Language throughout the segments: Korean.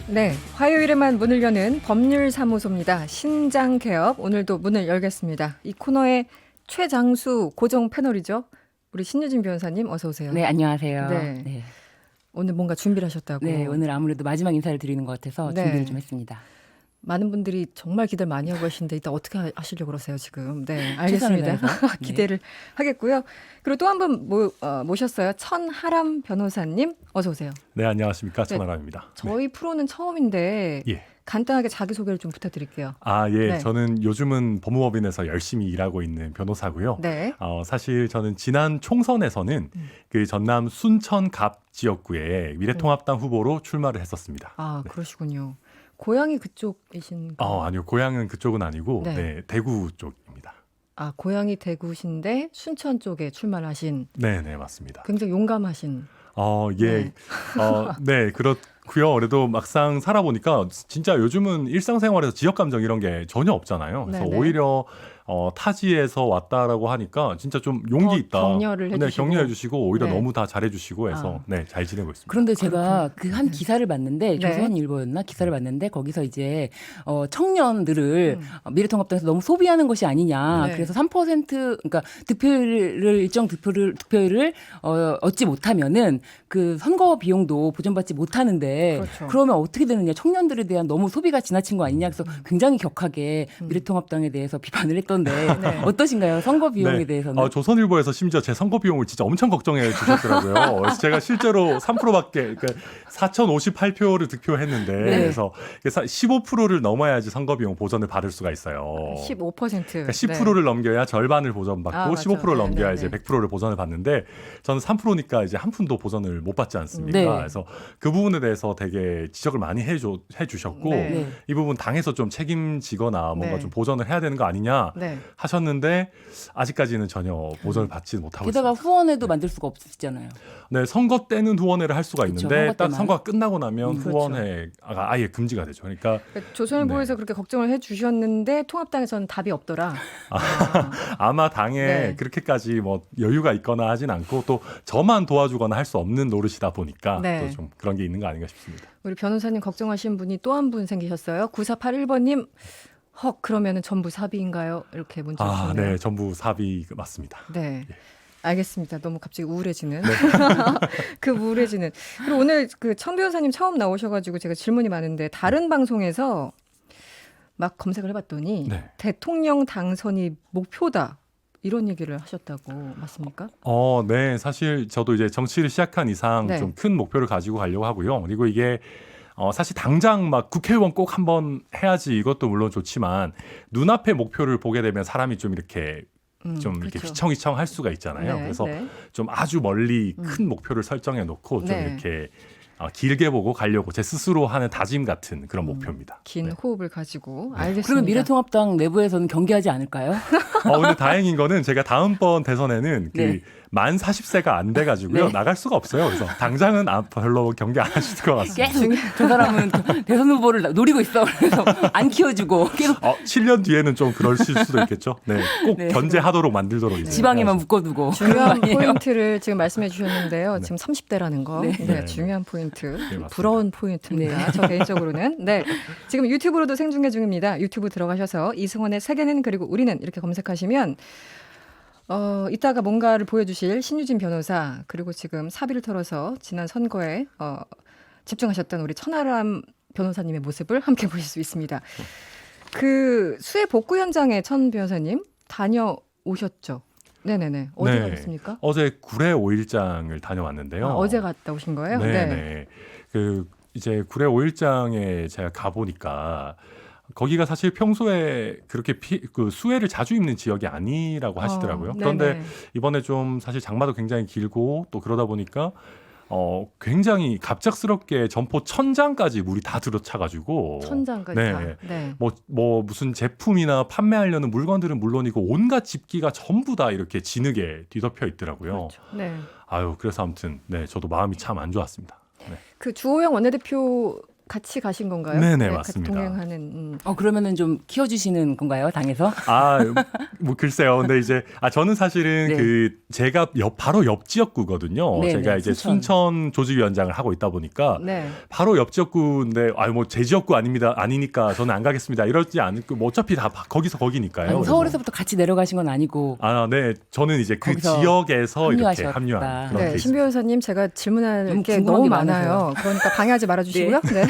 네, 화요일에만 문을 여는 법률사무소입니다. 신장개업 오늘도 문을 열겠습니다. 이 코너의 최장수 고정 패널이죠. 우리 신유진 변호사님 어서 오세요. 네, 안녕하세요. 네. 오늘 뭔가 준비를 하셨다고. 네, 오늘 아무래도 마지막 인사를 드리는 것 같아서 네. 준비를 좀 했습니다. 많은 분들이 정말 기대를 많이 하고 계신데 이따 어떻게 하시려고 그러세요 지금. 네, 최선을 알겠습니다. 다해서. 기대를 하겠고요. 그리고 또 한 분 모셨어요. 천하람 변호사님 어서 오세요. 네, 안녕하십니까. 네, 천하람입니다. 저희 프로는 처음인데 예. 간단하게 자기소개를 좀 부탁드릴게요. 예. 네. 저는 요즘은 법무법인에서 열심히 일하고 있는 변호사고요. 네. 사실 저는 지난 총선에서는 그 전남 순천갑 지역구에 미래통합당 후보로 출마를 했었습니다. 아, 그러시군요. 고향이 그쪽이신 아니요. 고향은 그쪽은 아니고 네. 네, 대구 쪽입니다. 아, 고향이 대구신데 순천 쪽에 출마를 하신 네, 네, 맞습니다. 굉장히 용감하신. 예. 네. 네, 그렇고요. 그래도 막상 살아보니까 진짜 요즘은 일상생활에서 지역 감정 이런 게 전혀 없잖아요. 그래서 네네. 오히려 타지에서 왔다라고 하니까 진짜 좀 용기 있다. 격려를 해주시고. 네, 격려해 주시고 오히려 네. 너무 다 잘해 주시고 해서 아. 네, 잘 지내고 있습니다. 그런데 제가 그 한 네. 기사를 봤는데 네. 조선일보였나 기사를 봤는데 거기서 이제 청년들을 미래통합당에서 너무 소비하는 것이 아니냐. 네. 그래서 3% 그러니까 득표율을 일정 득표율을 얻지 못하면은 그 선거 비용도 보전받지 못하는데 그렇죠. 그러면 어떻게 되느냐. 청년들에 대한 너무 소비가 지나친 거 아니냐. 그래서 굉장히 격하게 미래통합당에 대해서 비판을 했던데 네. 어떠신가요? 선거 비용에 네. 대해서는? 조선일보에서 심지어 제 선거 비용을 진짜 엄청 걱정해 주셨더라고요. 그래서 제가 실제로 3%밖에 그러니까 4,058표를 득표했는데 네. 그래서 15%를 넘어야지 선거 비용 보전을 받을 수가 있어요. 15%. 그러니까 10%를 넘겨야 절반을 보전받고 아, 맞죠. 15%를 넘겨야 네, 이제 네. 100%를 보전을 받는데 저는 3%니까 이제 한 푼도 보전을 못 받지 않습니까? 네. 그래서 그 부분에 대해서 되게 지적을 많이 해주셨고 네. 네. 이 부분 당에서 좀 책임지거나 뭔가 네. 좀 보전을 해야 되는 거 아니냐 네. 하셨는데 아직까지는 전혀 보전을 받지 못하고 게다가 있습니다. 후원회도 만들 수가 없으시잖아요. 네, 선거 때는 후원회를 할 수가 그쵸, 있는데 선거 딱 때만. 선거가 끝나고 나면 그렇죠. 후원회가 아예 금지가 되죠. 그러니까 그러니까 조선일보에서 네. 그렇게 걱정을 해주셨는데 통합당에서는 답이 없더라. 아마 당에 네. 그렇게까지 뭐 여유가 있거나 하진 않고 또 저만 도와주거나 할 수 없는 노릇이다 보니까 네. 또 좀 그런 게 있는 거 아닌가 싶습니다. 우리 변호사님 걱정하신 분이 또 한 분 생기셨어요. 9481번님. 헉, 그러면은 전부 사비인가요? 이렇게 문자 주셨네요. 네, 전부 사비 맞습니다. 네. 예. 알겠습니다. 너무 갑자기 우울해지는. 그 우울해지는. 그리고 오늘 그 천 변호사님 처음 나오셔가지고 제가 질문이 많은데 다른 방송에서 막 검색을 해봤더니 네. 대통령 당선이 목표다. 이런 얘기를 하셨다고 맞습니까? 네, 사실 저도 이제 정치를 시작한 이상 네. 좀 큰 목표를 가지고 가려고 하고요. 그리고 이게 사실 당장 막 국회의원 꼭 한번 해야지 이것도 물론 좋지만 눈앞의 목표를 보게 되면 사람이 좀 이렇게 좀 이렇게 그렇죠. 휘청휘청 할 수가 있잖아요. 네, 그래서 네. 좀 아주 멀리 큰 목표를 설정해 놓고 좀 네. 이렇게 길게 보고 가려고 제 스스로 하는 다짐 같은 그런 목표입니다. 긴 네. 호흡을 가지고 알겠습니다. 그러면 미래통합당 내부에서는 경계하지 않을까요? 근데 다행인 거는 제가 다음번 대선에는 네. 만 40세가 안 돼가지고요. 네. 나갈 수가 없어요. 그래서 당장은 별로 경계 안 하실 것 같습니다. 계속 저 사람은 대선 후보를 노리고 있어. 그래서 안 키워주고 계속 7년 뒤에는 좀 그러실 수도 있겠죠. 네, 꼭 네. 견제하도록 만들도록 이제 지방에만 해야죠. 묶어두고. 중요한 그런 거 아니에요? 포인트를 지금 말씀해 주셨는데요. 지금 30대라는 거. 네. 네. 네. 중요한 포인트. 맞습니다. 부러운 포인트입니다. 저 개인적으로는. 네. 지금 유튜브로도 생중계 중입니다. 유튜브 들어가셔서 이승원의 세계는 그리고 우리는 이렇게 검색하시면 이따가 뭔가를 보여주실 신유진 변호사 그리고 지금 사비를 털어서 지난 선거에 집중하셨던 우리 천하람 변호사님의 모습을 함께 보실 수 있습니다. 그 수해 복구 현장에 천 변호사님 다녀오셨죠? 네네네. 어디 네. 가셨습니까? 어제 구례 5일장을 다녀왔는데요. 어제 갔다 오신 거예요? 네. 이제 구례 5일장에 제가 가보니까 거기가 사실 평소에 그렇게 수해를 자주 입는 지역이 아니라고 하시더라고요. 그런데 네네. 이번에 좀 사실 장마도 굉장히 길고 또 그러다 보니까 굉장히 갑작스럽게 점포 천장까지 물이 다 들어차가지고 천장까지 네. 다. 네. 뭐 무슨 제품이나 판매하려는 물건들은 물론이고 온갖 집기가 전부 다 이렇게 진흙에 뒤덮여 있더라고요. 그렇죠. 네. 그래서 아무튼 네, 저도 마음이 참 안 좋았습니다. 네. 그 주호영 원내대표 같이 가신 건가요? 네네, 같이 맞습니다. 동행하는. 그러면은 좀 키워주시는 건가요, 당에서? 뭐 글쎄요. 근데 이제 저는 사실은 네. 제가 바로 옆 지역구거든요. 네, 제가 네, 이제 순천 조직위원장을 하고 있다 보니까 네. 바로 옆 지역구인데 뭐 제 지역구 아니니까 저는 안 가겠습니다. 이러지 않고 뭐 어차피 다 거기서 거기니까요. 아니, 그래서 서울에서부터 같이 내려가신 건 아니고. 네. 저는 이제 그 거기서 지역에서 이렇게 합류하셨다. 합류한 그런 네, 케이스. 신 변호사님 제가 질문할 너무 게 궁금한 너무 게 많아요. 그러니까 방해하지 말아주시고요. 네.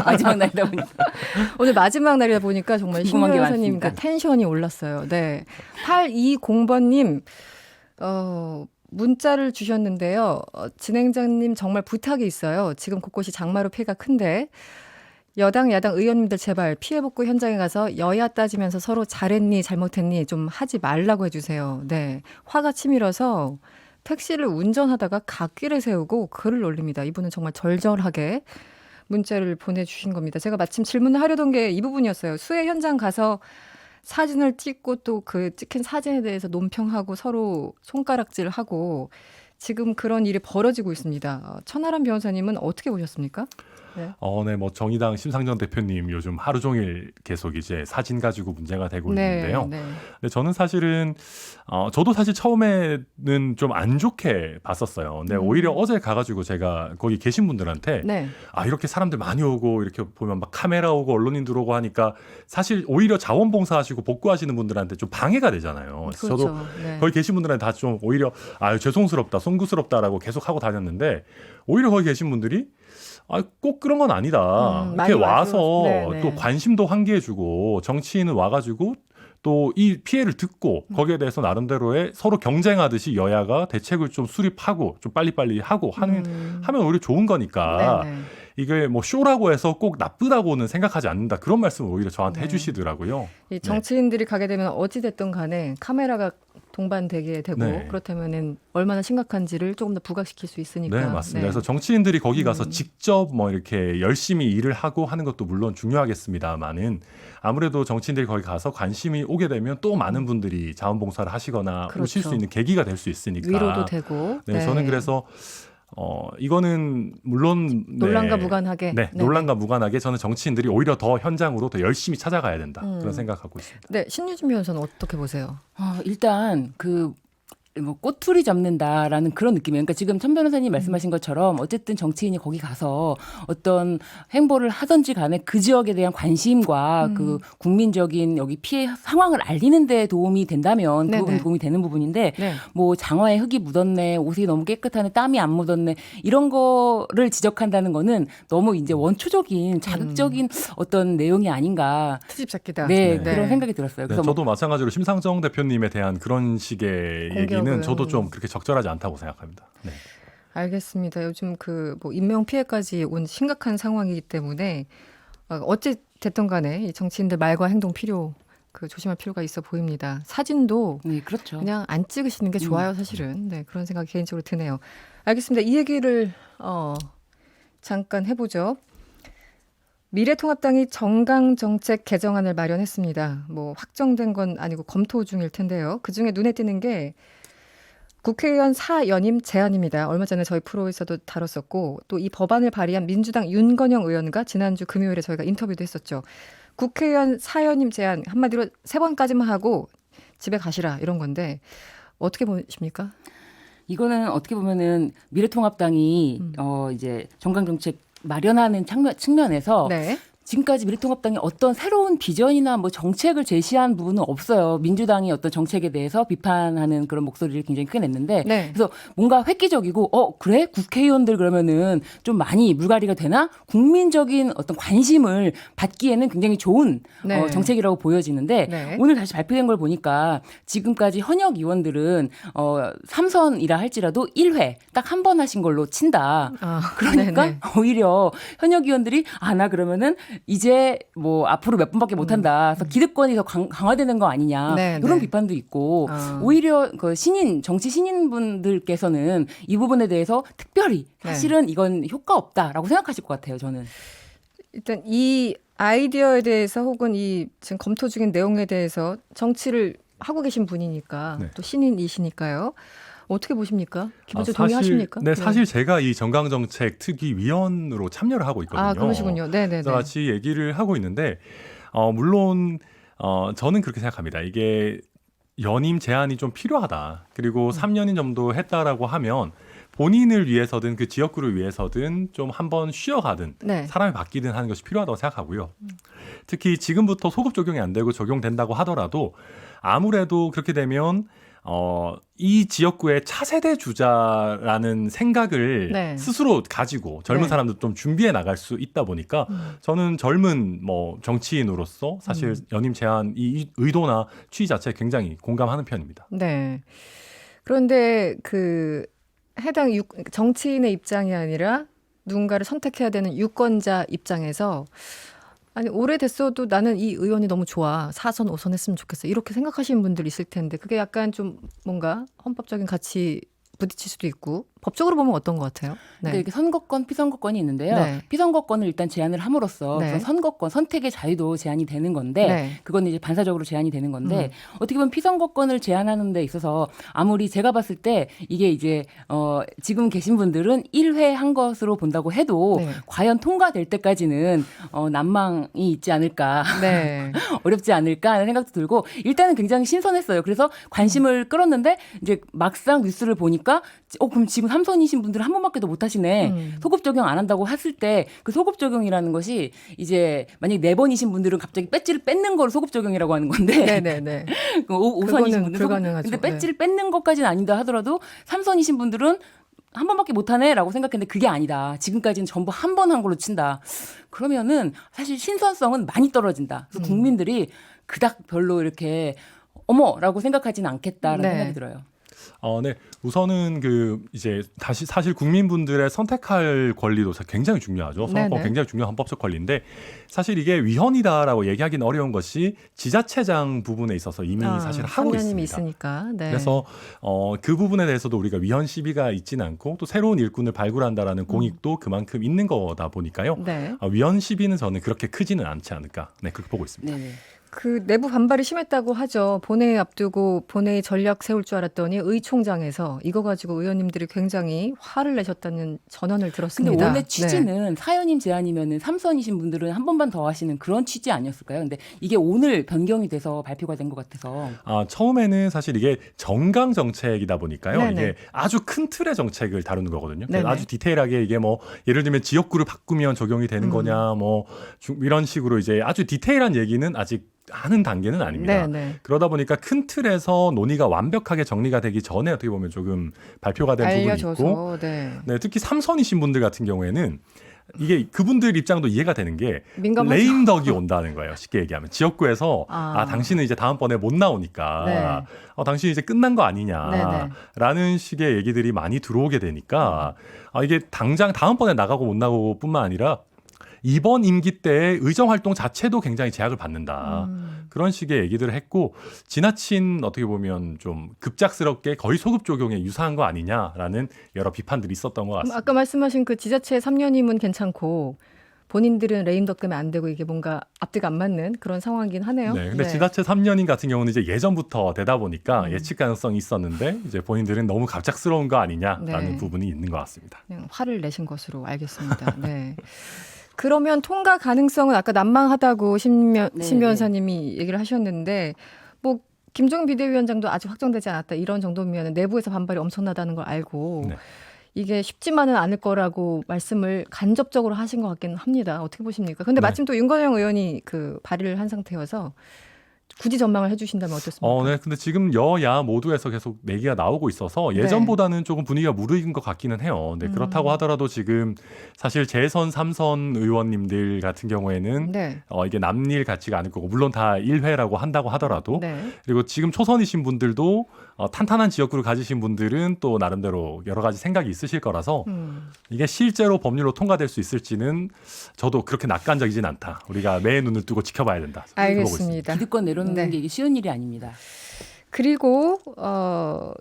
마지막 날이다 보니까. 오늘 마지막 날이다 보니까 정말 신 궁금한 게 변호사님 많습니다. 텐션이 올랐어요. 네. 820번님 문자를 주셨는데요. 진행자님 정말 부탁이 있어요. 지금 곳곳이 장마로 피해가 큰데 여당 야당 의원님들 제발 피해 복구 현장에 가서 여야 따지면서 서로 잘했니 잘못했니 좀 하지 말라고 해주세요. 네. 화가 치밀어서 택시를 운전하다가 갓길에 세우고 글을 올립니다. 이분은 정말 절절하게 문자를 보내주신 겁니다. 제가 마침 질문을 하려던 게 이 부분이었어요. 수해 현장 가서 사진을 찍고 또 그 찍힌 사진에 대해서 논평하고 서로 손가락질하고 지금 그런 일이 벌어지고 있습니다. 천하람 변호사님은 어떻게 보셨습니까? 네. 네, 뭐 정의당 심상정 대표님 요즘 하루 종일 계속 이제 사진 가지고 문제가 되고 있는데요. 네. 근데 저는 사실은 저도 사실 처음에는 좀 안 좋게 봤었어요. 근데 오히려 어제 가가지고 제가 거기 계신 분들한테 네. 이렇게 사람들 많이 오고 이렇게 보면 막 카메라 오고 언론인들 오고 하니까 사실 오히려 자원봉사하시고 복구하시는 분들한테 좀 방해가 되잖아요. 그래서 그렇죠. 저도 네. 거기 계신 분들한테 다 좀 오히려 죄송스럽다, 송구스럽다라고 계속 하고 다녔는데 오히려 거기 계신 분들이 꼭 그런 건 아니다. 이렇게 많이 와서 네네. 또 관심도 환기해주고 정치인은 와가지고 또 이 피해를 듣고 거기에 대해서 나름대로의 서로 경쟁하듯이 여야가 대책을 좀 수립하고 좀 빨리빨리 하고 하면 오히려 좋은 거니까 네네. 이게 뭐 쇼라고 해서 꼭 나쁘다고는 생각하지 않는다. 그런 말씀을 오히려 저한테 네. 해주시더라고요. 이 정치인들이 가게 되면 어찌 됐든 간에 카메라가 동반되게 되고 네. 그렇다면은 얼마나 심각한지를 조금 더 부각시킬 수 있으니까. 네, 맞습니다. 그래서 정치인들이 거기 가서 음. 직접 뭐 이렇게 열심히 일을 하고 하는 것도 물론 중요하겠습니다만은 아무래도 정치인들이 거기 가서 관심이 오게 되면 또 많은 분들이 자원봉사를 하시거나 그렇죠. 오실 수 있는 계기가 될 수 있으니까. 위로도 되고. 네, 저는 그래서 이거는 물론 논란과 무관하게. 네, 네네. 논란과 무관하게 저는 정치인들이 오히려 더 현장으로 더 열심히 찾아가야 된다. 그런 생각하고 있습니다. 네, 신유진 변호사는 어떻게 보세요? 일단 뭐 꼬투리 잡는다라는 그런 느낌이에요. 그러니까 지금 천 변호사님 말씀하신 것처럼 어쨌든 정치인이 거기 가서 어떤 행보를 하든지 간에 그 지역에 대한 관심과 그 국민적인 여기 피해 상황을 알리는 데 도움이 된다면 그 네네. 부분 도움이 되는 부분인데 네. 뭐 장화에 흙이 묻었네, 옷이 너무 깨끗하네, 땀이 안 묻었네 이런 거를 지적한다는 거는 너무 이제 원초적인 자극적인 어떤 내용이 아닌가. 트집 잡기다. 네, 네. 그런 생각이 들었어요. 네, 그래서 저도 마찬가지로 심상정 대표님에 대한 그런 식의 공격은. 얘기는 저도 좀 그렇게 적절하지 않다고 생각합니다. 네. 알겠습니다. 요즘 뭐 인명 피해까지 온 심각한 상황이기 때문에 어찌 됐든 간에 이 정치인들 말과 행동 조심할 필요가 있어 보입니다. 사진도 네, 그렇죠. 그냥 안 찍으시는 게 좋아요, 사실은. 네, 그런 생각이 개인적으로 드네요. 알겠습니다. 이 얘기를 잠깐 해보죠. 미래통합당이 정강정책 개정안을 마련했습니다. 뭐 확정된 건 아니고 검토 중일 텐데요. 그중에 눈에 띄는 게 국회의원 사연임 제안입니다. 얼마 전에 저희 프로에서도 다뤘었고 또 이 법안을 발의한 민주당 윤건영 의원과 지난주 금요일에 저희가 인터뷰도 했었죠. 국회의원 사연임 제안 한마디로 3번까지만 하고 집에 가시라 이런 건데 어떻게 보십니까? 이거는 어떻게 보면은 미래통합당이 이제 정강정책 마련하는 측면에서 네. 지금까지 미래통합당이 어떤 새로운 비전이나 뭐 정책을 제시한 부분은 없어요. 민주당이 어떤 정책에 대해서 비판하는 그런 목소리를 굉장히 크게 냈는데 네. 그래서 뭔가 획기적이고 그래? 국회의원들 그러면은 좀 많이 물갈이가 되나? 국민적인 어떤 관심을 받기에는 굉장히 좋은 네. 정책이라고 보여지는데 네. 오늘 다시 발표된 걸 보니까 지금까지 현역 의원들은 3선이라 할지라도 1회 딱 한 번 하신 걸로 친다. 그러니까 네네. 오히려 현역 의원들이 나 그러면은 이제 뭐 앞으로 몇 분밖에 못 한다. 그래서 기득권이 더 강화되는 거 아니냐. 네, 이런 네. 비판도 있고 오히려 그 정치 신인분들께서는 이 부분에 대해서 특별히 사실은 이건 효과 없다라고 생각하실 것 같아요. 저는. 일단 이 아이디어에 대해서 혹은 이 지금 검토 중인 내용에 대해서 정치를 하고 계신 분이니까 네. 또 신인이시니까요. 어떻게 보십니까? 기본적으로 사실, 동의하십니까? 네, 사실 제가 이 정강정책 특위위원으로 참여를 하고 있거든요. 아, 그러시군요. 네네네. 그래서 같이 얘기를 하고 있는데 물론 저는 그렇게 생각합니다. 이게 연임 제한이 좀 필요하다. 그리고 3년인 정도 했다라고 하면 본인을 위해서든 그 지역구를 위해서든 좀 한번 쉬어가든 네. 사람이 바뀌든 하는 것이 필요하다고 생각하고요. 특히 지금부터 소급 적용이 안 되고 적용된다고 하더라도 아무래도 그렇게 되면 이 지역구의 차세대 주자라는 생각을 네. 스스로 가지고 젊은 네. 사람들 좀 준비해 나갈 수 있다 보니까 저는 젊은 정치인으로서 사실 연임 제한 이 의도나 취지 자체에 굉장히 공감하는 편입니다. 네. 그런데 그 해당 정치인의 입장이 아니라 누군가를 선택해야 되는 유권자 입장에서 아니 오래됐어도 나는 이 의원이 너무 좋아. 4선 5선 했으면 좋겠어. 이렇게 생각하시는 분들 있을 텐데 그게 약간 좀 뭔가 헌법적인 가치 부딪힐 수도 있고 법적으로 보면 어떤 것 같아요? 네. 그러니까 이렇게 선거권, 피선거권이 있는데요. 네. 피선거권을 일단 제한을 함으로써 네. 그 선거권, 선택의 자유도 제한이 되는 건데 네. 그건 이제 반사적으로 제한이 되는 건데 어떻게 보면 피선거권을 제한하는 데 있어서 아무리 제가 봤을 때 이게 이제 지금 계신 분들은 1회 한 것으로 본다고 해도 네. 과연 통과될 때까지는 난망이 있지 않을까. 네. 어렵지 않을까 하는 생각도 들고 일단은 굉장히 신선했어요. 그래서 관심을 끌었는데 이제 막상 뉴스를 보니까 그럼 지금 3선이신 분들은 한 번밖에도 못 하시네. 소급 적용 안 한다고 했을 때 그 소급 적용이라는 것이 이제 만약에 4번이신 분들은 갑자기 배지를 뺏는 걸 소급 적용이라고 하는 건데 네네네. 5선이신 분들은 불가능하죠. 근데 배지를 뺏는 것까지는 아니다 하더라도 3선이신 분들은 한 번밖에 못하네라고 생각했는데 그게 아니다. 지금까지는 전부 한 번 한 걸로 친다. 그러면은 사실 신선성은 많이 떨어진다. 그래서 국민들이 그닥 별로 이렇게 어머라고 생각하지는 않겠다라는 네. 생각이 들어요. 네. 우선은 이제 다시 사실 국민분들의 선택할 권리도 굉장히 중요하죠. 선거권 네네. 굉장히 중요한 헌법적 권리인데 사실 이게 위헌이다라고 얘기하기는 어려운 것이 지자체장 부분에 있어서 이미 사실 하고 3년임이 있습니다. 있으니까. 네. 그래서 그 부분에 대해서도 우리가 위헌 시비가 있지는 않고 또 새로운 일꾼을 발굴한다라는 공익도 그만큼 있는 거다 보니까요. 네. 위헌 시비는 저는 그렇게 크지는 않지 않을까. 네, 그렇게 보고 있습니다. 네네. 그 내부 반발이 심했다고 하죠. 본회의 앞두고 본회의 전략 세울 줄 알았더니 의총장에서 이거 가지고 의원님들이 굉장히 화를 내셨다는 전언을 들었습니다. 근데 원래 네. 취지는 사연임 제한이면은 3선이신 분들은 한 번만 더 하시는 그런 취지 아니었을까요? 근데 이게 오늘 변경이 돼서 발표가 된 것 같아서. 처음에는 사실 이게 정강 정책이다 보니까요. 네네. 이게 아주 큰 틀의 정책을 다루는 거거든요. 그래서 네네. 아주 디테일하게 이게 예를 들면 지역구를 바꾸면 적용이 되는 거냐, 이런 식으로 이제 아주 디테일한 얘기는 아직 하는 단계는 아닙니다. 네네. 그러다 보니까 큰 틀에서 논의가 완벽하게 정리가 되기 전에 어떻게 보면 조금 발표가 된 부분이 있고, 알려줘서 네. 네, 특히 3선이신 분들 같은 경우에는 이게 그분들 입장도 이해가 되는 게 민감하죠. 레임덕이 온다는 거예요. 쉽게 얘기하면 지역구에서 당신은 이제 다음번에 못 나오니까 네. 당신이 이제 끝난 거 아니냐라는 식의 얘기들이 많이 들어오게 되니까 이게 당장 다음번에 나가고 못 나가고 뿐만 아니라 이번 임기 때의 의정 활동 자체도 굉장히 제약을 받는다. 그런 식의 얘기들을 했고 지나친 어떻게 보면 좀 급작스럽게 거의 소급 적용에 유사한 거 아니냐라는 여러 비판들이 있었던 것 같습니다. 아까 말씀하신 그 지자체 3년이면 괜찮고 본인들은 레임덕 때문에 안 되고 이게 뭔가 앞뒤가 안 맞는 그런 상황이긴 하네요. 네, 근데 네. 지자체 3년인 같은 경우는 이제 예전부터 되다 보니까 예측 가능성이 있었는데 이제 본인들은 너무 갑작스러운 거 아니냐라는 네. 부분이 있는 것 같습니다. 그냥 화를 내신 것으로 알겠습니다. 네. 그러면 통과 가능성은 아까 난망하다고 심 네, 변호사님이 얘기를 하셨는데 뭐 김종인 비대위원장도 아직 확정되지 않았다 이런 정도면 내부에서 반발이 엄청나다는 걸 알고 네. 이게 쉽지만은 않을 거라고 말씀을 간접적으로 하신 것 같기는 합니다. 어떻게 보십니까? 근데 네. 마침 또 윤건영 의원이 그 발의를 한 상태여서 굳이 전망을 해주신다면 어떻습니까? 네. 근데 지금 여야 모두에서 계속 얘기가 나오고 있어서 예전보다는 조금 분위기가 무르익은 것 같기는 해요. 네, 그렇다고 하더라도 지금 사실 재선 3선 의원님들 같은 경우에는 네. 이게 남일 같지가 않을 거고 물론 다 1회라고 한다고 하더라도 네. 그리고 지금 초선이신 분들도 탄탄한 지역구를 가지신 분들은 또 나름대로 여러 가지 생각이 있으실 거라서 이게 실제로 법률로 통과될 수 있을지는 저도 그렇게 낙관적이진 않다. 우리가 매의 눈을 뜨고 지켜봐야 된다. 그렇게 보고 있습니다. 알겠습니다. 기득권 내려놓는 네. 게 이게 쉬운 일이 아닙니다. 그리고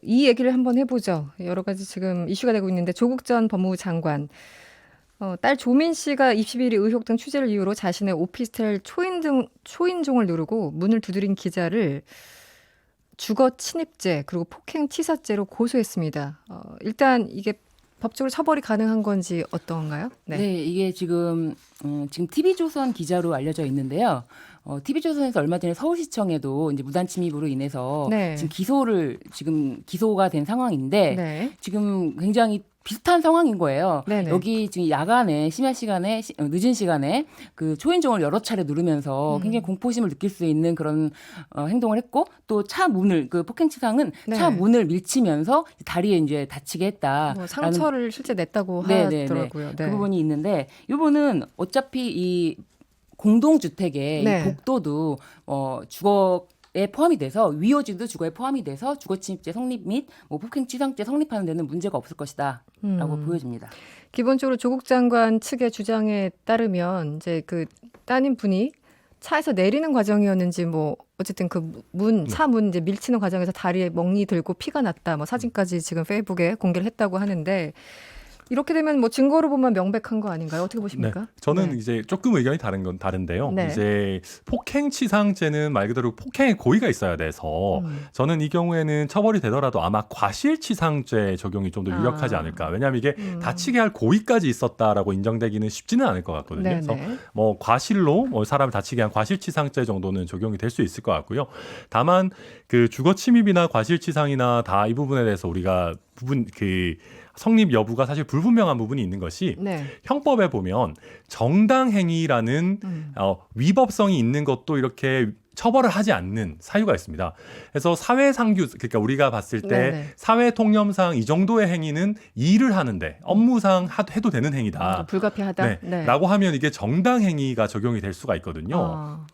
이 얘기를 한번 해보죠. 여러 가지 지금 이슈가 되고 있는데 조국 전 법무부 장관 딸 조민 씨가 입시비리 의혹 등 취재를 이유로 자신의 오피스텔 초인종을 누르고 문을 두드린 기자를 주거 침입죄 그리고 폭행치사죄로 고소했습니다. 일단 이게 법적으로 처벌이 가능한 건지 어떤가요? 네, 이게 지금 TV조선 기자로 알려져 있는데요. TV조선에서 얼마 전에 서울시청에도 이제 무단 침입으로 인해서 네. 지금 기소가 된 상황인데 네. 지금 굉장히 비슷한 상황인 거예요. 네네. 여기 지금 야간에 심야 시간에 늦은 시간에 그 초인종을 여러 차례 누르면서 굉장히 공포심을 느낄 수 있는 그런 행동을 했고 또 차 문을 그 폭행치상은 네. 차 문을 밀치면서 다리에 이제 다치게 했다. 뭐 상처를 실제 냈다고 네네네. 하더라고요. 네. 그 부분이 있는데 이분은 어차피 이 공동주택의 네. 이 복도도 주거에 포함이 돼서 위호지도 주거에 포함이 돼서 주거침입죄 성립 및 뭐 폭행치상죄 성립하는 데는 문제가 없을 것이다라고 보여집니다. 기본적으로 조국 장관 측의 주장에 따르면 이제 그 따님 분이 차에서 내리는 과정이었는지 뭐 어쨌든 그 차 문 이제 밀치는 과정에서 다리에 멍이 들고 피가 났다. 뭐 사진까지 지금 페이스북에 공개를 했다고 하는데 이렇게 되면 뭐 증거로 보면 명백한 거 아닌가요? 어떻게 보십니까? 네, 저는 네. 이제 조금 의견이 다른 건 다른데요. 네. 이제 폭행치상죄는 말 그대로 폭행의 고의가 있어야 돼서 저는 이 경우에는 처벌이 되더라도 아마 과실치상죄 적용이 좀 더 유력하지 않을까. 왜냐하면 이게 다치게 할 고의까지 있었다라고 인정되기는 쉽지는 않을 것 같거든요. 네네. 그래서 뭐 과실로 뭐 사람을 다치게 한 과실치상죄 정도는 적용이 될 수 있을 것 같고요. 다만 그 주거침입이나 과실치상이나 다 이 부분에 대해서 우리가 성립 여부가 사실 불분명한 부분이 있는 것이 네. 형법에 보면 정당행위라는 위법성이 있는 것도 이렇게 처벌을 하지 않는 사유가 있습니다. 그래서 사회상규, 그러니까 우리가 봤을 때 네네. 사회통념상 이 정도의 행위는 일을 하는데 업무상 해도 되는 행위다. 불가피하다. 네. 라고 하면 이게 정당행위가 적용이 될 수가 있거든요.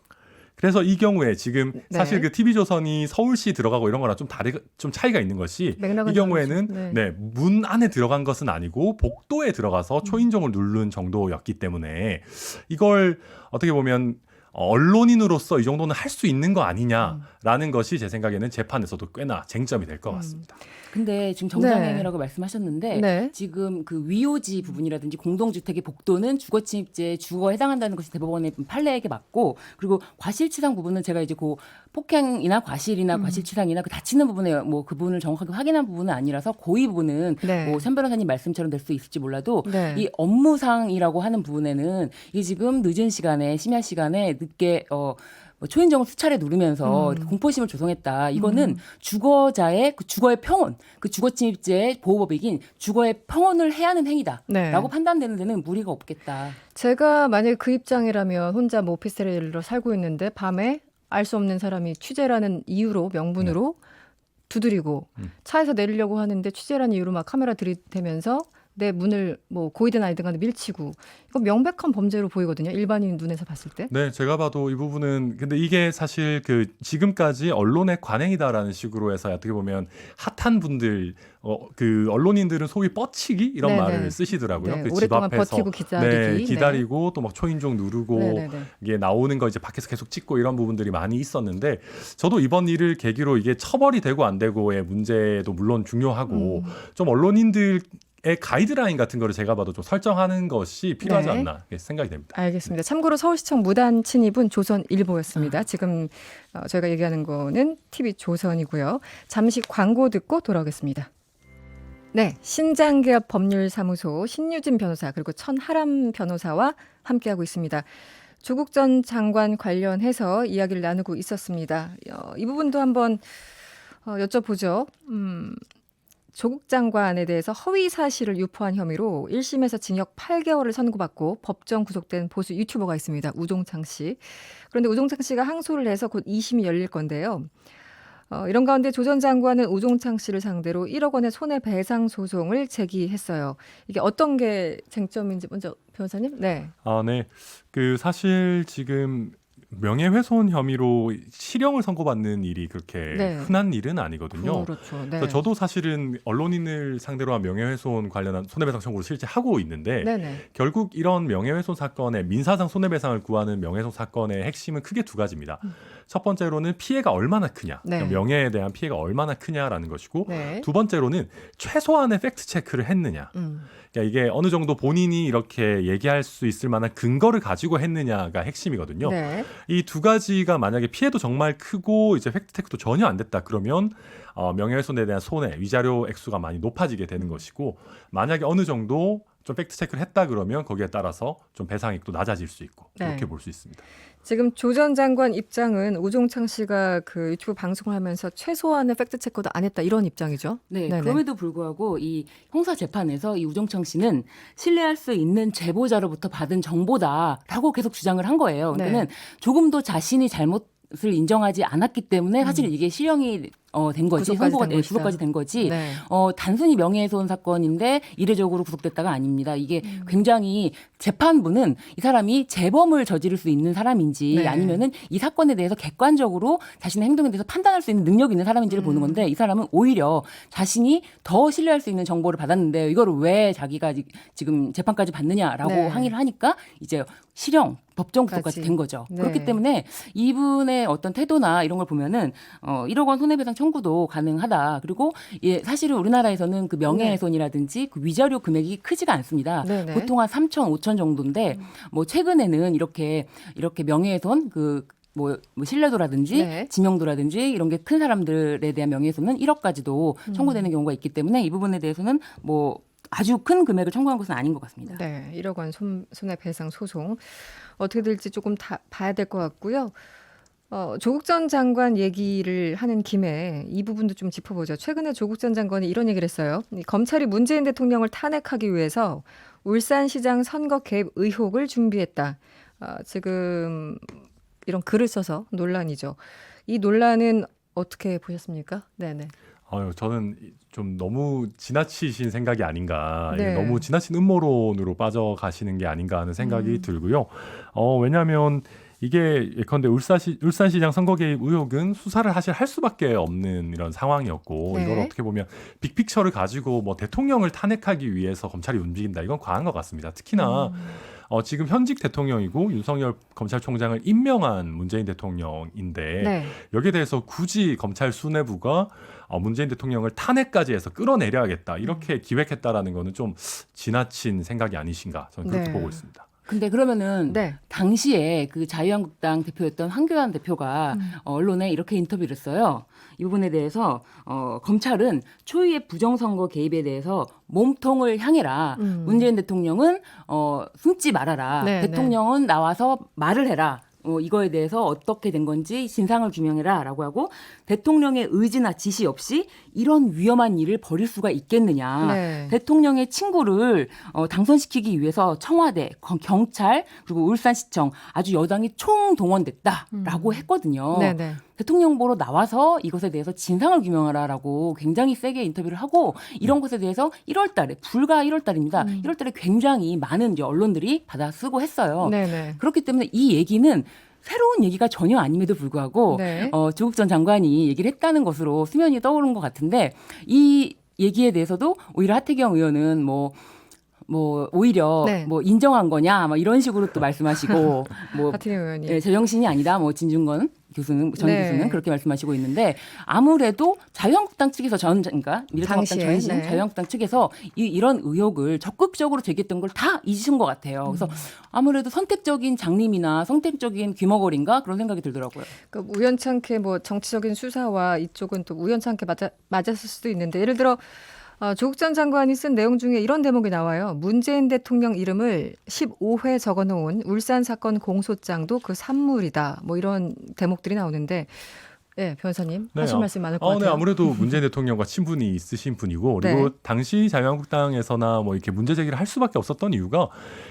그래서 이 경우에 지금 네. 사실 그 TV조선이 서울시 들어가고 이런 거랑 좀 차이가 있는 것이 맥락은 이 경우에는 다르죠. 문 안에 들어간 것은 아니고 복도에 들어가서 초인종을 누른 정도였기 때문에 이걸 어떻게 보면 언론인으로서 이 정도는 할 수 있는 거 아니냐라는 것이 제 생각에는 재판에서도 꽤나 쟁점이 될 것 같습니다. 근데 지금 정당행위라고 말씀하셨는데 네. 지금 그 위호지 부분이라든지 공동주택의 복도는 주거침입죄 주거에 해당한다는 것이 대법원의 판례에게 맞고 그리고 과실치상 부분은 제가 이제 그 폭행이나 과실이나 과실치상이나 그 다치는 부분에 뭐 그 부분을 정확하게 확인한 부분은 아니라서 고의 부분은 네. 뭐 천 변호사님 말씀처럼 될 수 있을지 몰라도 네. 이 업무상이라고 하는 부분에는 이게 지금 늦은 시간에 심야 시간에 늦게 뭐 초인종을 수차례 누르면서 이렇게 공포심을 조성했다. 이거는 주거자의 그 주거의 평온, 그 주거침입죄의 보호법이긴 주거의 평온을 해야 하는 행위다라고 네. 판단되는 데는 무리가 없겠다. 제가 만약에 그 입장이라면 혼자 뭐 오피스텔로 살고 있는데 밤에 알 수 없는 사람이 취재라는 이유로 명분으로 두드리고 차에서 내리려고 하는데 취재라는 이유로 막 카메라 들이대면서 내 문을 뭐 고의든 아니든 간에 밀치고 이거 명백한 범죄로 보이거든요. 일반인 눈에서 봤을 때. 네, 제가 봐도 이 부분은 근데 이게 사실 그 지금까지 언론의 관행이다라는 식으로 해서 어떻게 보면 핫한 분들 그 언론인들은 소위 뻗치기 이런 네네. 말을 쓰시더라고요. 네, 그 집 오랫동안 앞에서 버티고 기다리기. 기다리고 또 막 초인종 누르고 네네네. 이게 나오는 거 이제 밖에서 계속 찍고 이런 부분들이 많이 있었는데 저도 이번 일을 계기로 이게 처벌이 되고 안 되고의 문제도 물론 중요하고 좀 언론인들 의 가이드라인 같은 거를 제가 봐도 좀 설정하는 것이 필요하지 네. 않나 생각이 됩니다. 알겠습니다. 참고로 서울시청 무단 침입은 조선일보였습니다. 지금 저희가 얘기하는 거는 TV조선이고요. 잠시 광고 듣고 돌아오겠습니다. 네, 신장개업 법률사무소 신유진 변호사 그리고 천하람 변호사와 함께하고 있습니다. 조국 전 장관 관련해서 이야기를 나누고 있었습니다. 이 부분도 한번 여쭤보죠. 조국 장관에 대해서 허위 사실을 유포한 혐의로 1심에서 징역 8개월을 선고받고 법정 구속된 보수 유튜버가 있습니다. 우종창 씨. 그런데 우종창 씨가 항소를 해서 곧 2심이 열릴 건데요. 이런 가운데 조 전 장관은 우종창 씨를 상대로 1억 원의 손해배상 소송을 제기했어요. 이게 어떤 게 쟁점인지 먼저 변호사님? 네. 네. 그 사실 지금 명예훼손 혐의로 실형을 선고받는 일이 그렇게 네. 흔한 일은 아니거든요. 그렇죠. 네. 그래서 저도 사실은 언론인을 상대로 한 명예훼손 관련한 손해배상 청구를 실제 하고 있는데 네네. 결국 이런 명예훼손 사건의 민사상 손해배상을 구하는 명예훼손 사건의 핵심은 크게 두 가지입니다. 첫 번째로는 피해가 얼마나 크냐, 네. 명예에 대한 피해가 얼마나 크냐라는 것이고 네. 두 번째로는 최소한의 팩트 체크를 했느냐. 그러니까 이게 어느 정도 본인이 이렇게 얘기할 수 있을 만한 근거를 가지고 했느냐가 핵심이거든요. 네. 이 두 가지가 만약에 피해도 정말 크고 이제 팩트 체크도 전혀 안 됐다 그러면 명예훼손에 대한 손해, 위자료 액수가 많이 높아지게 되는 것이고 만약에 어느 정도 좀 팩트 체크를 했다 그러면 거기에 따라서 좀 배상액도 낮아질 수 있고 네. 이렇게 볼 수 있습니다. 지금 조 전 장관 입장은 오종창 씨가 그 유튜브 방송을 하면서 최소한의 팩트 체크도 안 했다 이런 입장이죠. 네, 네네. 그럼에도 불구하고 이 형사 재판에서 이 우종창 씨는 신뢰할 수 있는 제보자로부터 받은 정보다라고 계속 주장을 한 거예요. 그러니까는 조금도 자신이 잘못을 인정하지 않았기 때문에 사실 이게 실형이 된 거지, 구속까지 선고가 된 것이다. 구속까지 된 거지. 네. 단순히 명예훼손 사건인데 이례적으로 구속됐다가 아닙니다. 이게 굉장히 재판부는 이 사람이 재범을 저지를 수 있는 사람인지 네. 아니면은 이 사건에 대해서 객관적으로 자신의 행동에 대해서 판단할 수 있는 능력이 있는 사람인지를 보는 건데 이 사람은 오히려 자신이 더 신뢰할 수 있는 정보를 받았는데 이거를 왜 자기가 지금 재판까지 받느냐라고 네. 항의를 하니까 이제 실형 법정 구속까지 된 거죠. 네. 그렇기 때문에 이분의 어떤 태도나 이런 걸 보면은 1억 원 손해배상 청구도 가능하다. 그리고 사실은 우리나라에서는 그 명예훼손이라든지 그 위자료 금액이 크지가 않습니다. 네네. 보통 한 3천, 5천 정도인데 뭐 최근에는 이렇게 명예훼손 뭐 신뢰도라든지 네. 지명도라든지 이런 게 큰 사람들에 대한 명예훼손은 1억까지도 청구되는 경우가 있기 때문에 이 부분에 대해서는 뭐 아주 큰 금액을 청구한 것은 아닌 것 같습니다. 네, 1억 원 손해배상 소송 어떻게 될지 조금 봐야 될 것 같고요. 조국 전 장관 얘기를 하는 김에 이 부분도 좀 짚어보죠. 최근에 조국 전 장관이 이런 얘기를 했어요. 검찰이 문재인 대통령을 탄핵하기 위해서 울산시장 선거 개입 의혹을 준비했다. 지금 이런 글을 써서 논란이죠. 이 논란은 어떻게 보셨습니까? 네네. 저는 좀 너무 지나치신 생각이 아닌가, 네. 너무 지나친 음모론으로 빠져가시는 게 아닌가 하는 생각이 들고요. 왜냐하면 이게 예컨대 울산시장 선거 개입 의혹은 수사를 사실 할 수밖에 없는 이런 상황이었고 네. 이걸 어떻게 보면 빅픽처를 가지고 뭐 대통령을 탄핵하기 위해서 검찰이 움직인다 이건 과한 것 같습니다. 특히나 지금 현직 대통령이고 윤석열 검찰총장을 임명한 문재인 대통령인데 네. 여기에 대해서 굳이 검찰 수뇌부가 문재인 대통령을 탄핵까지 해서 끌어내려야겠다 이렇게 기획했다라는 거는 좀 지나친 생각이 아니신가 저는 그렇게 네. 보고 있습니다. 근데 그러면은 네. 당시에 그 자유한국당 대표였던 황교안 대표가 언론에 이렇게 인터뷰를 했어요. 이 부분에 대해서 검찰은 초유의 부정선거 개입에 대해서 몸통을 향해라. 문재인 대통령은 숨지 말아라. 네, 대통령은 나와서 말을 해라. 이거에 대해서 어떻게 된 건지 진상을 규명해라라고 하고 대통령의 의지나 지시 없이 이런 위험한 일을 벌일 수가 있겠느냐. 네. 대통령의 친구를 당선시키기 위해서 청와대, 경찰 그리고 울산시청 아주 여당이 총동원됐다라고 했거든요. 네네. 대통령 보러 나와서 이것에 대해서 진상을 규명하라라고 굉장히 세게 인터뷰를 하고 이런 것에 대해서 1월 달에 불과 1월 달입니다. 1월 달에 굉장히 많은 이제 언론들이 받아쓰고 했어요. 네네. 그렇기 때문에 이 얘기는 새로운 얘기가 전혀 아님에도 불구하고 네. 조국 전 장관이 얘기를 했다는 것으로 수면이 떠오른 것 같은데 이 얘기에 대해서도 오히려 하태경 의원은 뭐 오히려 네. 뭐 인정한 거냐 뭐 이런 식으로 또 말씀하시고 뭐 하태경 의원이. 예, 제정신이 아니다. 뭐 진중권 교수는 전 네. 교수는 그렇게 말씀하시고 있는데 아무래도 자유한국당 측에서 그러니까 미래통합당 당시에, 전신 네. 자유한국당 측에서 이런 의혹을 적극적으로 제기했던 걸 다 잊으신 것 같아요. 그래서 아무래도 선택적인 장님이나 선택적인 귀머거리인가 그런 생각이 들더라고요. 그러니까 우연찮게 뭐 정치적인 수사와 이쪽은 또 우연찮게 맞았을 수도 있는데 예를 들어 조국 전 장관이 쓴 내용 중에 이런 대목이 나와요. 문재인 대통령 이름을 15회 적어놓은 울산 사건 공소장도 그 산물이다. 뭐 이런 대목들이 나오는데 네, 변호사님 하실 말씀 많을 것 같아요. 네, 아무래도 문재인 대통령과 친분이 있으신 분이고 그리고 네. 당시 자유한국당에서나 뭐 이렇게 문제 제기를 할 수밖에 없었던 이유가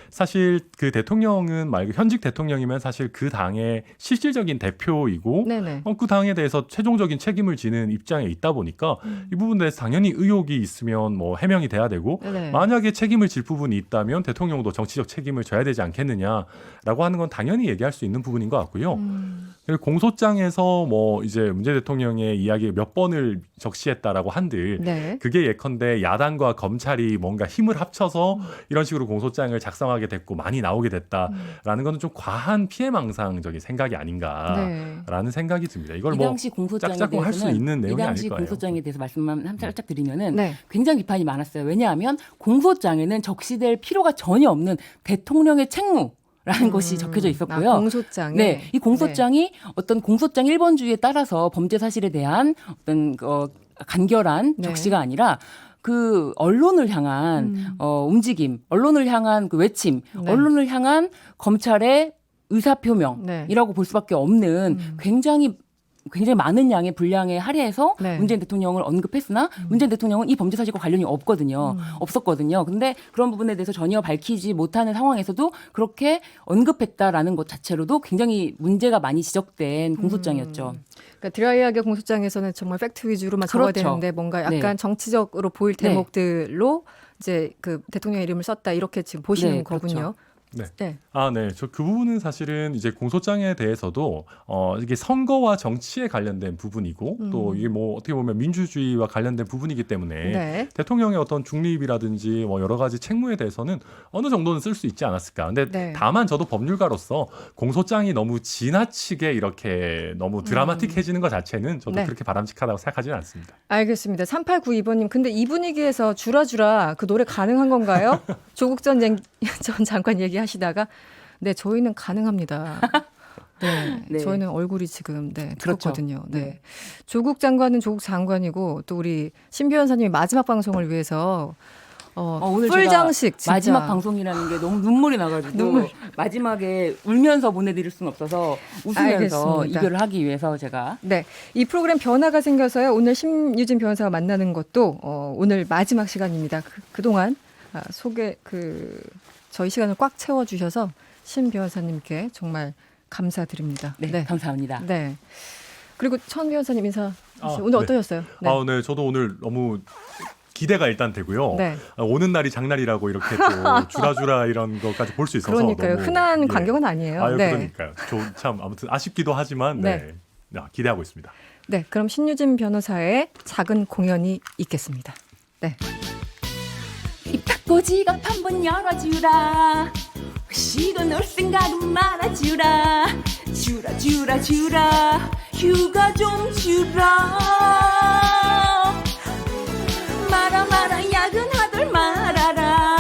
사실 그 대통령은 말 현직 대통령이면 사실 그 당의 실질적인 대표이고 네네. 그 당에 대해서 최종적인 책임을 지는 입장에 있다 보니까 이 부분에 대해서 당연히 의혹이 있으면 뭐 해명이 돼야 되고 네네. 만약에 책임을 질 부분이 있다면 대통령도 정치적 책임을 져야 되지 않겠느냐라고 하는 건 당연히 얘기할 수 있는 부분인 것 같고요. 그리고 공소장에서 뭐 이제 문재인 대통령의 이야기 몇 번을 적시했다라고 한들 네. 그게 예컨대 야당과 검찰이 뭔가 힘을 합쳐서 이런 식으로 공소장을 작성하게 됐고 많이 나오게 됐다라는 거는 좀 과한 피해망상적인 생각이 아닌가라는 네. 생각이 듭니다. 이걸 이 뭐 당시 공소장에 짝짝꿍 할수 대해서는 있는 내용이 이 당시 아닐 거예요. 공소장에 대해서 말씀만 살짝 드리면은 네. 굉장히 비판이 많았어요. 왜냐하면 공소장에는 적시될 필요가 전혀 없는 대통령의 책무라는 것이 적혀져 있었고요. 공소장에. 네, 이 공소장이 어떤 공소장 1번주의에 따라서 범죄 사실에 대한 어떤 간결한 네. 적시가 아니라 그 언론을 향한 움직임, 언론을 향한 그 외침, 네. 언론을 향한 검찰의 의사표명이라고 네. 볼 수밖에 없는 굉장히 많은 양의 분량에 할애해서 네. 문재인 대통령을 언급했으나 문재인 대통령은 이 범죄 사실과 관련이 없었거든요. 근데 그런 부분에 대해서 전혀 밝히지 못하는 상황에서도 그렇게 언급했다라는 것 자체로도 굉장히 문제가 많이 지적된 공소장이었죠. 그러니까 드라이하게 공소장에서는 정말 팩트 위주로만 적어야 그렇죠. 되는데 뭔가 약간 네. 정치적으로 보일 네. 대목들로 이제 그 대통령 이름을 썼다 이렇게 지금 보시는 네, 거군요. 그렇죠. 네. 네. 네. 저 그 부분은 사실은 이제 공소장에 대해서도 이게 선거와 정치에 관련된 부분이고 또 이게 뭐 어떻게 보면 민주주의와 관련된 부분이기 때문에 네. 대통령의 어떤 중립이라든지 뭐 여러 가지 책무에 대해서는 어느 정도는 쓸 수 있지 않았을까. 근데 네. 다만 저도 법률가로서 공소장이 너무 지나치게 이렇게 너무 드라마틱해지는 것 자체는 저도 네. 그렇게 바람직하다고 생각하지는 않습니다. 알겠습니다. 3892번님. 근데 이 분위기에서 주라주라 그 노래 가능한 건가요? 조국 전 장관 얘기하시다가 네, 저희는 가능합니다. 네, 네. 저희는 얼굴이 지금 그렇죠. 들었거든요. 네. 네. 조국 장관은 조국 장관이고 또 우리 신비 원사님이 마지막 방송을 위해서 오늘 뿔장식 진짜. 마지막 방송이라는 게 너무 눈물이 나가지고 눈물. 마지막에 울면서 보내드릴 수는 없어서 웃으면서 알겠습니다. 이별을 하기 위해서 제가 네, 이 프로그램 변화가 생겨서요. 오늘 심유진 변호사와 만나는 것도 오늘 마지막 시간입니다. 그동안 저희 시간을 꽉 채워주셔서 심 변호사님께 정말 감사드립니다. 네, 감사합니다. 네. 그리고 천 변호사님 인사. 오늘 네. 어떠셨어요? 네. 네. 저도 오늘 너무 기대가 일단 되고요. 네. 오는 날이 장날이라고 이렇게 또 주라주라 이런 것까지 볼 수 있어서 그러니까요. 너무, 흔한 광경은 아니에요. 네. 그러니까요. 참 아무튼 아쉽기도 하지만 네. 기대하고 있습니다. 네, 그럼 신유진 변호사의 작은 공연이 있겠습니다. 네. 입 닫고 지갑 한번 열어주라. 시간 올 생각은 말아주라. 주라 휴가 좀 주라. 말아 야근하들 말아라.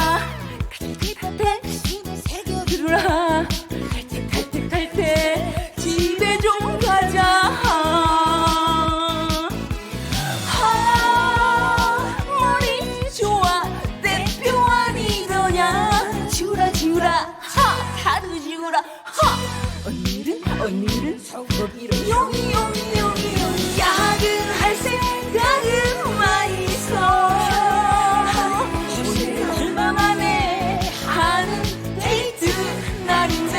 새겨주라. 갈 때 집에 좀 가자. 머리 좋아 대표 아니더냐. 주라 하루 주라. 오늘은 소고기로 용이 야근할 생각은 마있어. 오늘 얼마만에 하는 데이트 날인데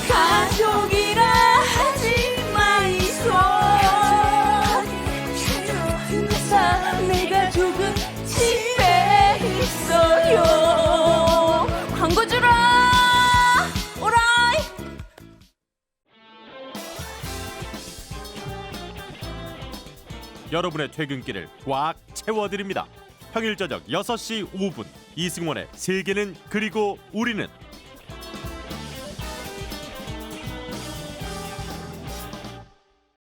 가족이라 하지 마이소. 내가 조금 집에 있어요. 광고 주라. 오라이. 여러분의 퇴근길을 꽉 채워드립니다. 평일 저녁 6시 5분 이승원의 세계는 그리고 우리는